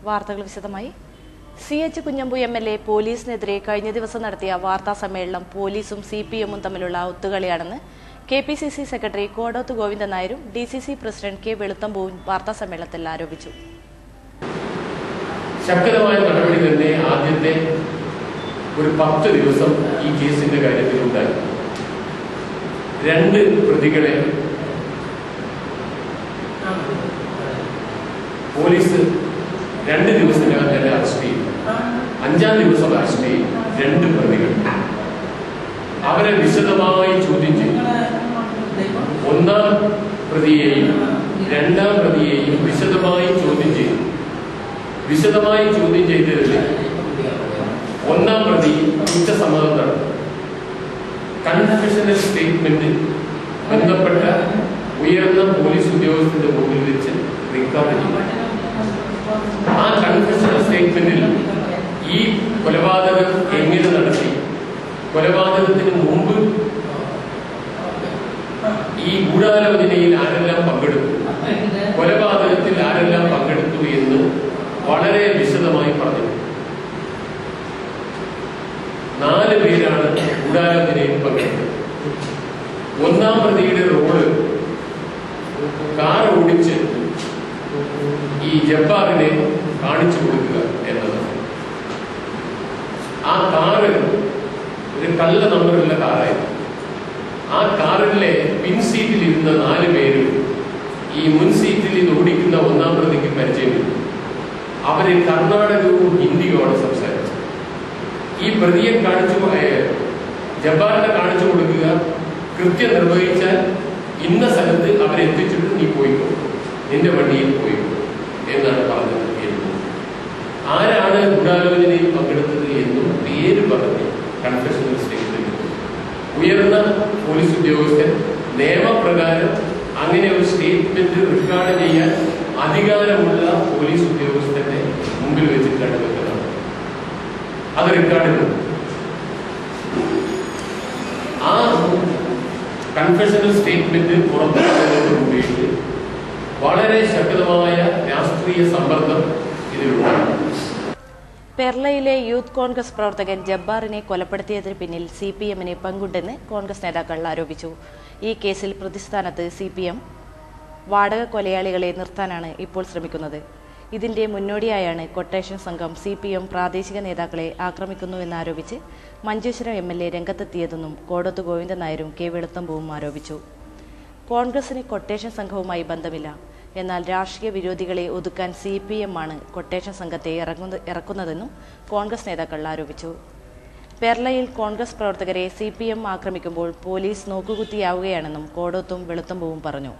വാർത്തകൾ വിശദമായി. CH Kunhambu MLA പോലീസിനെതിരെ കഴിഞ്ഞ ദിവസം നടത്തിയ വാർത്താ സമ്മേളനം പോലീസും CPM-ഉം തമ്മിലുള്ള ഒത്തുകളിയാണെന്ന് KPCC സെക്രട്ടറി കോടോത്ത് ഗോവിന്ദൻ നായരും DCC പ്രസിഡന്റ് K. വെളുത്തമ്പൂവും വാർത്താ സമ്മേളനത്തിൽ ആരോപിച്ചു. ശക്തമായ നടപടി തന്നെ ആദ്യത്തെ ഒരു 10 ദിവസം ഈ കേസിന്റെ കാര്യത്തിലുണ്ടായി. 2 പ്രതികളെ പോലീസ് 2 ദിവസത്തിനകം തന്നെ അറസ്റ്റ് ചെയ്യും. 5-ാം ദിവസം അറസ്റ്റ് ചെയ്യും 2 പ്രതികൾ. അവരെ വിശദമായി ചോദ്യം ചെയ്യും. 1-ാം പ്രതിയെയും 2-ാം പ്രതിയെയും വിശദമായി ചോദ്യം ചെയ്തു. വിശദമായി ചോദ്യം ചെയ്തതിൽ 1-ാം പ്രതി കുറ്റസമ്മതം നടത്തി. കൺഫെഷണൽ സ്റ്റേറ്റ്മെന്റ് ബന്ധപ്പെട്ട ഉയർന്ന പോലീസ് ഉദ്യോഗസ്ഥന്റെ മുമ്പിൽ വെച്ച് റെക്കോർഡ് ചെയ്തു. ആ കൺഫെഷണൽ സ്റ്റേറ്റ്മെന്റിൽ ഈ കൊലപാതകം എങ്ങനെ നടത്തി, കൊലപാതകത്തിന് മുമ്പ് ഈ ഗൂഢാലോചനയിൽ ആരെല്ലാം പങ്കെടുത്തു, കൊലപാതകത്തിൽ ആരെല്ലാം പങ്കെടുത്തു എന്ന് വളരെ വിശദമായി പറഞ്ഞു. 4 പേരാണ് ഗൂഢാലോചനയിൽ പങ്കെടുത്തത്. 1-ാം പ്രതിയുടെ റോള് കാർ ഓടിച്ച് ഈ ജബ്ബാറിനെ കാണിച്ചു കൊടുക്കുക എന്നതാണ്. ആ കാറ് ഒരു കള്ള നമ്പറുള്ള കാറായിരുന്നു. ആ കാറിലെ പിൻസീറ്റിൽ ഇരുന്ന 4 പേരും ഈ മുൻ സീറ്റിൽ ഇത് ഓടിക്കുന്ന 1-ാം പ്രതിക്ക് പരിചയമില്ല. അവര് കർണാടകവും ഹിന്ദിയുമാണ് സംസാരിച്ചത്. ഈ പ്രതിയെ ജബ്ബാറിനെ കാണിച്ചു കൊടുക്കുക, കൃത്യം നിർവഹിച്ചാൽ ഇന്ന സ്ഥലത്ത് അവരെത്തിച്ചിട്ട് നീ പോയിക്കോ, നിന്റെ വണ്ടിയിൽ പോയിക്കോ എന്നാണ് പറഞ്ഞത്. ആരാണ് ഗൂഢാലോചനയിൽ പങ്കെടുത്തത് എന്നും പേര് പറഞ്ഞ് കൺഫെഷണൽ സ്റ്റേറ്റ്മെന്റ്. ഉയർന്ന പോലീസ് ഉദ്യോഗസ്ഥൻ നിയമപ്രകാരം അങ്ങനെ ഒരു സ്റ്റേറ്റ്മെന്റ് റെക്കോർഡ് ചെയ്യാൻ അധികാരമുള്ള പോലീസ് ഉദ്യോഗസ്ഥന്റെ മുമ്പിൽ വെച്ചിട്ടാണ് വെക്കുന്നത്. അത് റെക്കോർഡ് ചെയ്തു. ആ കൺഫെഷണൽ സ്റ്റേറ്റ്മെന്റ് പുറത്തിറക്കുന്നതിന് മുമ്പിട്ട് വളരെ ശക്തമായ രാഷ്ട്രീയ സമ്മർദ്ദം ഇതിലുണ്ടായി. പെർളയിലെ യൂത്ത് കോൺഗ്രസ് പ്രവർത്തകൻ ജബ്ബാറിനെ കൊലപ്പെടുത്തിയതിന് പിന്നിൽ CPM-ന് പങ്കുണ്ടെന്ന് കോൺഗ്രസ് നേതാക്കൾ ആരോപിച്ചു. ഈ കേസിൽ പ്രതിസ്ഥാനത്ത് CPM വാടക കൊലയാളികളെ നിർത്താനാണ് ഇപ്പോൾ ശ്രമിക്കുന്നത്. ഇതിന്റെ മുന്നോടിയായാണ് കൊട്ടേഷൻ സംഘം CPM പ്രാദേശിക നേതാക്കളെ ആക്രമിക്കുന്നുവെന്നാരോപിച്ച് മഞ്ചേശ്വരം MLA രംഗത്തെത്തിയതെന്നും കോടോത്ത് ഗോവിന്ദൻ നായരും K. വെളുത്തമ്പൂവും ആരോപിച്ചു. കോൺഗ്രസിന് കൊട്ടേഷൻ സംഘവുമായി ബന്ധമില്ല. എന്നാൽ രാഷ്ട്രീയ വിരോധികളെ ഒതുക്കാൻ CPM-ആണ് കൊട്ടേഷൻ സംഘത്തെ ഇറക്കുന്നതെന്നും കോൺഗ്രസ് നേതാക്കൾ ആരോപിച്ചു. പെർളയിൽ കോൺഗ്രസ് പ്രവർത്തകരെ CPM ആക്രമിക്കുമ്പോൾ പോലീസ് നോക്കുകുത്തിയാവുകയാണെന്നും കോടോത്തും വെളുത്തമ്പൂവും പറഞ്ഞു.